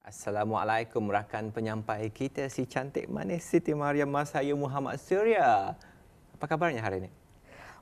Assalamualaikum rakan penyampai kita si cantik manis Siti Mariam, saya Muhammad Surya. Apa kabarnya hari ini?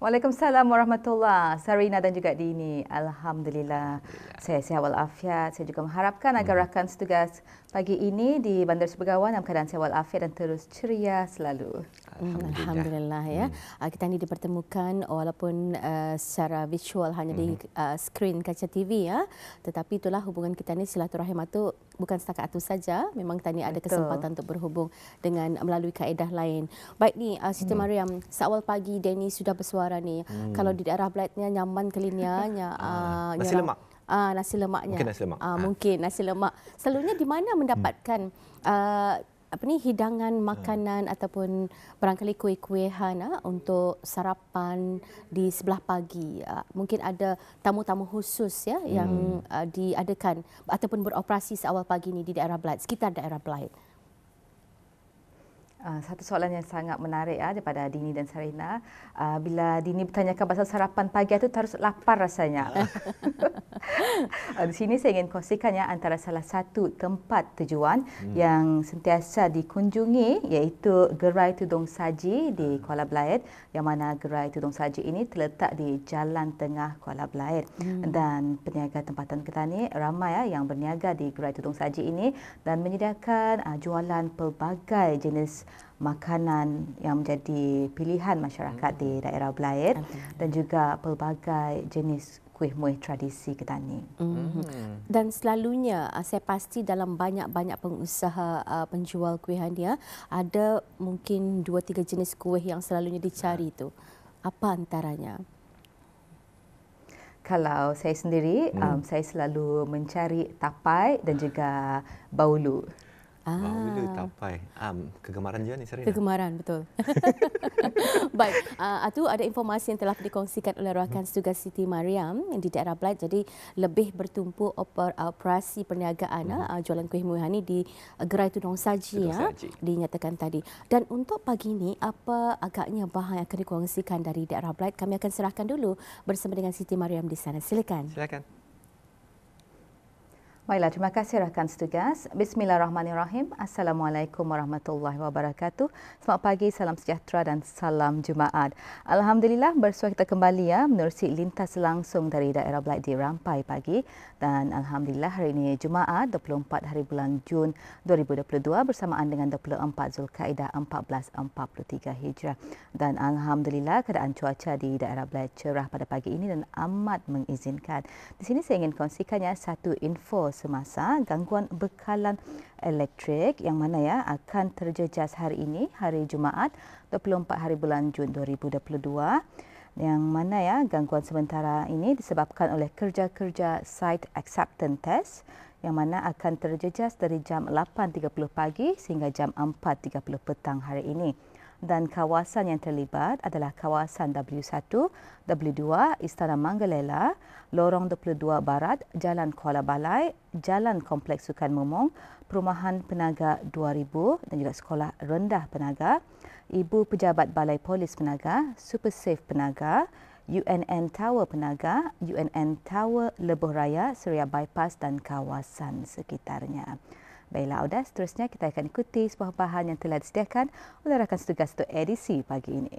Waalaikumsalam warahmatullahi. Sarina dan juga Dini. Alhamdulillah. Saya sihat walafiat. Saya juga mengharapkan agar rakan setugas pagi ini di Bandar Sebegawan dalam keadaan sihat walafiat dan terus ceria selalu. Alhamdulillah ya. Kita ini dipertemukan walaupun secara visual hanya di skrin kaca TV ya. Tetapi itulah hubungan kita ni, silaturahim itu bukan setakat itu saja. Memang kita ni ada kesempatan untuk berhubung dengan melalui kaedah lain. Baik ni Siti Mariam, seawal pagi Denny sudah bersuara ni. Kalau di daerah Bladnya nyaman kelinianya. Nasi lemak. Nasi lemaknya. Mungkin nasi lemak. Mungkin nasi lemak. Selalunya di mana mendapatkan hidangan makanan ataupun barangkali kuih-kuihan untuk sarapan di sebelah pagi. Mungkin ada tamu-tamu khusus ya yang diadakan ataupun beroperasi seawal pagi ini di daerah Blyth, sekitar daerah Blyth. Satu soalan yang sangat menarik daripada Dini dan Sarina. Bila Dini bertanyakan pasal sarapan pagi itu terus lapar rasanya. Di sini saya ingin kongsikan antara salah satu tempat tujuan yang sentiasa dikunjungi, iaitu Gerai Tudung Saji di Kuala Blyth, yang mana Gerai Tudung Saji ini terletak di Jalan Tengah Kuala Blyth. Dan peniaga tempatan kita ni ramai yang berniaga di Gerai Tudung Saji ini dan menyediakan jualan pelbagai jenis makanan yang menjadi pilihan masyarakat di daerah Blyth dan juga pelbagai jenis kuih-muih tradisi kita ni. Dan selalunya saya pasti dalam banyak-banyak pengusaha penjual kuihan dia ada mungkin 2-3 jenis kuih yang selalunya dicari itu. Apa antaranya? Kalau saya sendiri, saya selalu mencari tapai dan juga baulu. Baulu tapai. Kegemaran je ni Sarina. Kegemaran, betul. Baik, itu ada informasi yang telah dikongsikan oleh rakan setugas Siti Mariam di daerah Blyth. Jadi lebih bertumpu operasi perniagaan jualan kuih-muihan ini di Gerai Tudung Saji dinyatakan tadi. Dan untuk pagi ini, apa agaknya bahan yang akan dikongsikan dari daerah Blyth? Kami akan serahkan dulu bersama dengan Siti Mariam di sana. Silakan. Silakan. Baiklah, terima kasih rakan setugas. Bismillahirrahmanirrahim. Assalamualaikum warahmatullahi wabarakatuh. Selamat pagi, salam sejahtera dan salam Jumaat. Alhamdulillah bersua kita kembali menerusi lintas langsung dari daerah Blyth di Rampai pagi. Dan alhamdulillah hari ini Jumaat 24 hari bulan Jun 2022 bersamaan dengan 24 Zulkaidah 1443 Hijrah. Dan alhamdulillah keadaan cuaca di daerah Blyth cerah pada pagi ini dan amat mengizinkan. Di sini saya ingin kongsikannya satu info semasa gangguan bekalan elektrik yang mana akan terjejas hari ini, hari Jumaat 24 hari bulan Jun 2022, yang mana gangguan sementara ini disebabkan oleh kerja-kerja site acceptance test yang mana akan terjejas dari jam 8.30 pagi sehingga jam 4.30 petang hari ini. Dan kawasan yang terlibat adalah kawasan W1, W2, Istana Manggalela, Lorong 22 Barat, Jalan Kuala Balai, Jalan Kompleks Sukan Momong, Perumahan Penaga 2000 dan juga Sekolah Rendah Penaga, Ibu Pejabat Balai Polis Penaga, Super Safe Penaga, UNN Tower Penaga, UNN Tower Lebuh Raya, Suria Bypass dan kawasan sekitarnya. Baiklah, Auda, seterusnya kita akan ikuti sebuah bahan yang telah disediakan oleh rakan setugas untuk edisi pagi ini.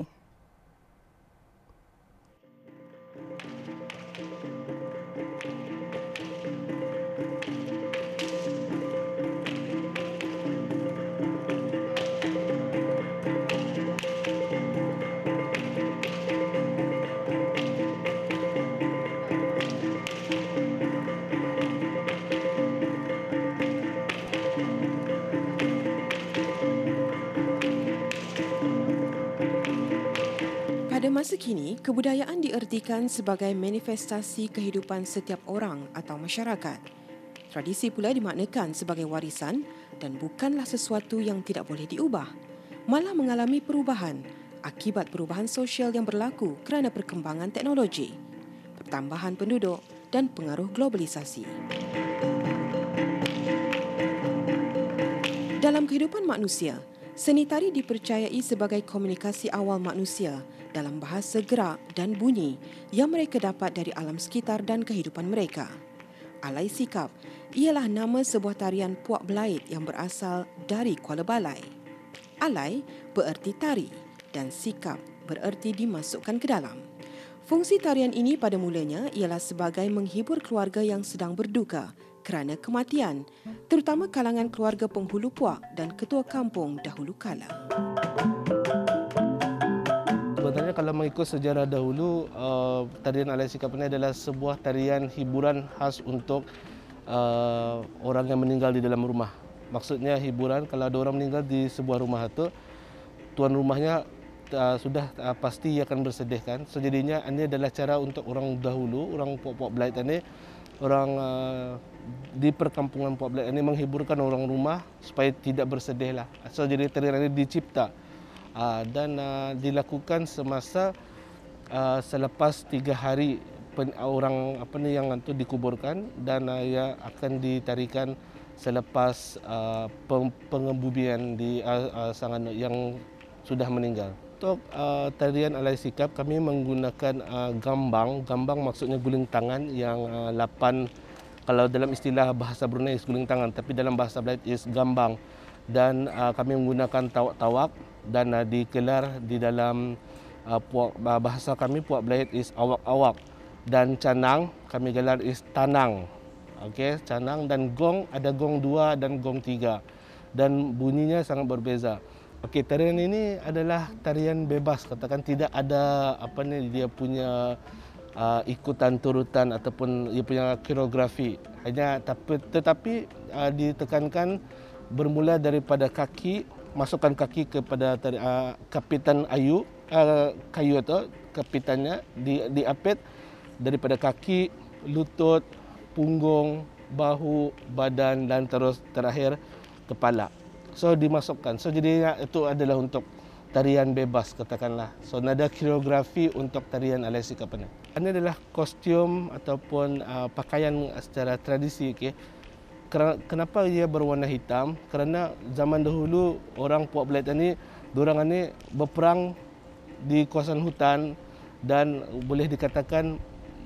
Pada masa kini, kebudayaan diertikan sebagai manifestasi kehidupan setiap orang atau masyarakat. Tradisi pula dimaknakan sebagai warisan dan bukanlah sesuatu yang tidak boleh diubah, malah mengalami perubahan akibat perubahan sosial yang berlaku kerana perkembangan teknologi, pertambahan penduduk dan pengaruh globalisasi. Dalam kehidupan manusia, seni tari dipercayai sebagai komunikasi awal manusia dalam bahasa gerak dan bunyi yang mereka dapat dari alam sekitar dan kehidupan mereka. Alai sikap, ialah nama sebuah tarian Puak Belait yang berasal dari Kuala Balai. Alai bererti tari dan sikap bererti dimasukkan ke dalam. Fungsi tarian ini pada mulanya ialah sebagai menghibur keluarga yang sedang berduka kerana kematian, terutama kalangan keluarga penghulu puak dan ketua kampung dahulu kala. Sebenarnya kalau mengikut sejarah dahulu, tarian Alai Sikap ini adalah sebuah tarian hiburan khas untuk orang yang meninggal di dalam rumah. Maksudnya hiburan kalau ada orang meninggal di sebuah rumah itu, tuan rumahnya sudah pasti akan bersedih kan. So jadinya ini adalah cara untuk orang dahulu, orang Puak Belait ini, orang di perkampungan Puak Belait ini menghiburkan orang rumah supaya tidak bersedih lah. So jadi tarian ini dicipta dan dilakukan semasa selepas 3 hari orang yang itu dikuburkan dan ia akan ditarikan selepas pengebumian di sangan yang sudah meninggal. Untuk tarian Alai Sikap kami menggunakan gambang. Gambang maksudnya guling tangan yang 8, kalau dalam istilah bahasa Brunei is guling tangan, tapi dalam bahasa Belait is gambang. Dan kami menggunakan tawak-tawak dan dikelar di dalam bahasa kami Puak Belait is awak-awak. Dan canang kami gelar is tanang. Okey, canang dan gong, ada gong 2 dan gong 3. Dan bunyinya sangat berbeza. Okey, tarian ini adalah tarian bebas, katakan tidak ada dia punya ikutan turutan ataupun dia punya koreografi. Hanya tetapi ditekankan bermula daripada kaki, masukkan kaki kepada kapitan kayu atau kapitannya diapit daripada kaki, lutut, punggung, bahu, badan dan terus terakhir kepala. So dimasukkan. So jadi itu adalah untuk tarian bebas katakanlah. So nada koreografi untuk tarian Alai Sikap ini. Ini adalah kostum ataupun pakaian secara tradisi. Okay? Kenapa ia berwarna hitam? Kerana zaman dahulu orang Puak Belait ini, diorang ini berperang di kawasan hutan dan boleh dikatakan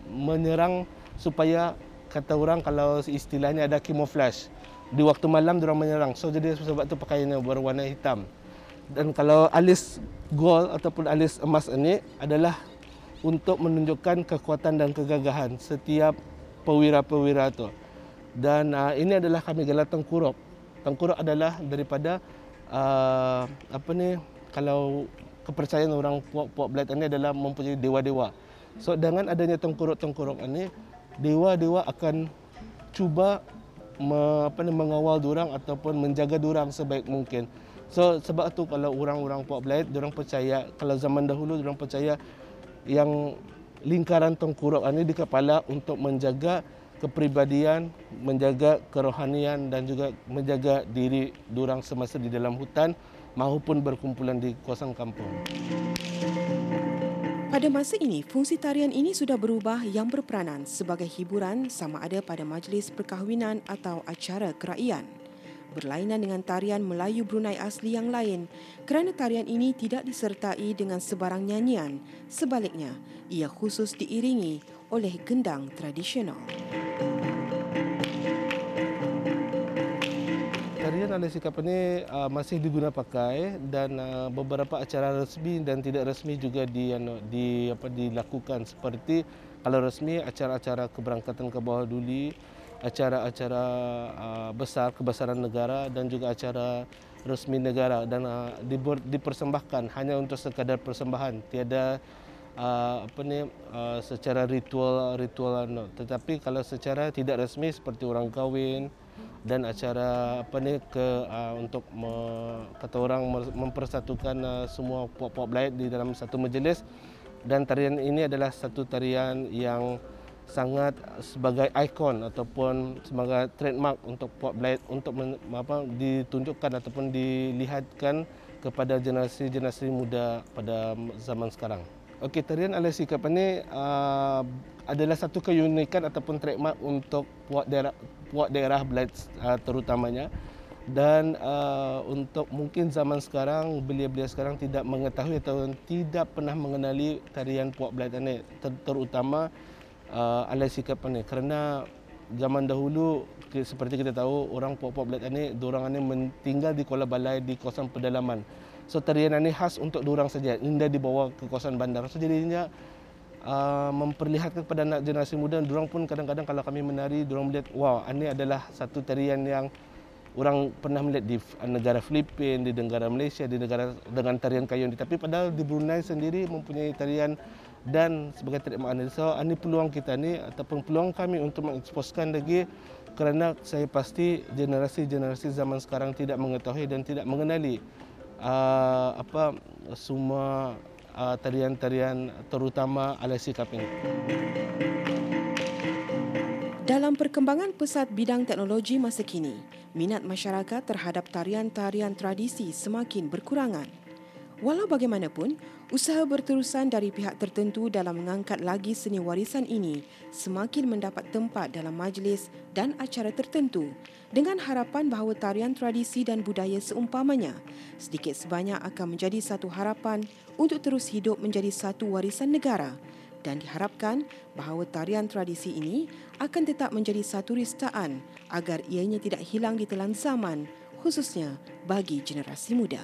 menyerang supaya kata orang kalau istilahnya ada camouflage. Di waktu malam diorang menyerang. So jadi sebab itu pakaiannya berwarna hitam. Dan kalau alis gold ataupun alis emas ini adalah untuk menunjukkan kekuatan dan kegagahan setiap perwira-perwira itu. Dan ini adalah kami gelar tengkurap. Tengkurap adalah daripada kalau kepercayaan orang Puak Belait ini adalah mempunyai dewa-dewa. So dengan adanya tengkurap-tengkurap ini, dewa-dewa akan cuba mengawal diorang ataupun menjaga diorang sebaik mungkin. So sebab itu kalau orang-orang Puak Belait, diorang percaya, kalau zaman dahulu diorang percaya yang lingkaran tengkurap ini di kepala untuk menjaga kepribadian, menjaga kerohanian dan juga menjaga diri diorang semasa di dalam hutan maupun berkumpulan di kawasan kampung. Pada masa ini, fungsi tarian ini sudah berubah yang berperanan sebagai hiburan sama ada pada majlis perkahwinan atau acara kerajaan. Berlainan dengan tarian Melayu Brunei asli yang lain, kerana tarian ini tidak disertai dengan sebarang nyanyian. Sebaliknya, ia khusus diiringi oleh gendang tradisional. Tarian Alai Sikap ini masih digunakan pakai dan beberapa acara resmi dan tidak resmi juga dilakukan. Seperti kalau resmi acara-acara keberangkatan ke bawah duli, acara-acara besar kebesaran negara dan juga acara resmi negara dan dipersembahkan hanya untuk sekadar persembahan, tiada secara ritual. Tetapi kalau secara tidak resmi seperti orang kahwin dan acara untuk kata orang mempersatukan semua Puak Belait di dalam satu majlis. Dan tarian ini adalah satu tarian yang sangat sebagai ikon ataupun sebagai trademark untuk Puak Belait untuk ditunjukkan ataupun dilihatkan kepada generasi-generasi muda pada zaman sekarang. Okey, tarian Alai Sikap ini adalah satu keunikan ataupun trademark untuk Puak daerah Belait terutamanya. Dan untuk mungkin zaman sekarang, belia-belia sekarang tidak mengetahui atau tidak pernah mengenali tarian Puak Belait ini, terutama Alai Sikap ini. Kerana zaman dahulu seperti kita tahu orang Pok Belat ni diorang ni tinggal di Kuala Balai di kawasan pedalaman. So tarian ini khas untuk diorang saja, indah dibawa ke kawasan bandar. So jadinya memperlihatkan kepada anak generasi muda, diorang pun kadang-kadang kalau kami menari, diorang melihat wah ini adalah satu tarian yang orang pernah melihat di negara Filipina, di negara Malaysia, di negara dengan tarian kayu. Tapi padahal di Brunei sendiri mempunyai tarian dan sebagai tarian makna. So ini peluang kita ni ataupun peluang kami untuk mengeksposkan lagi, kerana saya pasti generasi-generasi zaman sekarang tidak mengetahui dan tidak mengenali semua tarian-tarian terutama Alaisi Cup ini. Dalam perkembangan pesat bidang teknologi masa kini, minat masyarakat terhadap tarian-tarian tradisi semakin berkurangan. Walau bagaimanapun, usaha berterusan dari pihak tertentu dalam mengangkat lagi seni warisan ini semakin mendapat tempat dalam majlis dan acara tertentu dengan harapan bahawa tarian tradisi dan budaya seumpamanya sedikit sebanyak akan menjadi satu harapan untuk terus hidup menjadi satu warisan negara, dan diharapkan bahawa tarian tradisi ini akan tetap menjadi satu ristaan agar ianya tidak hilang di telan zaman, khususnya bagi generasi muda.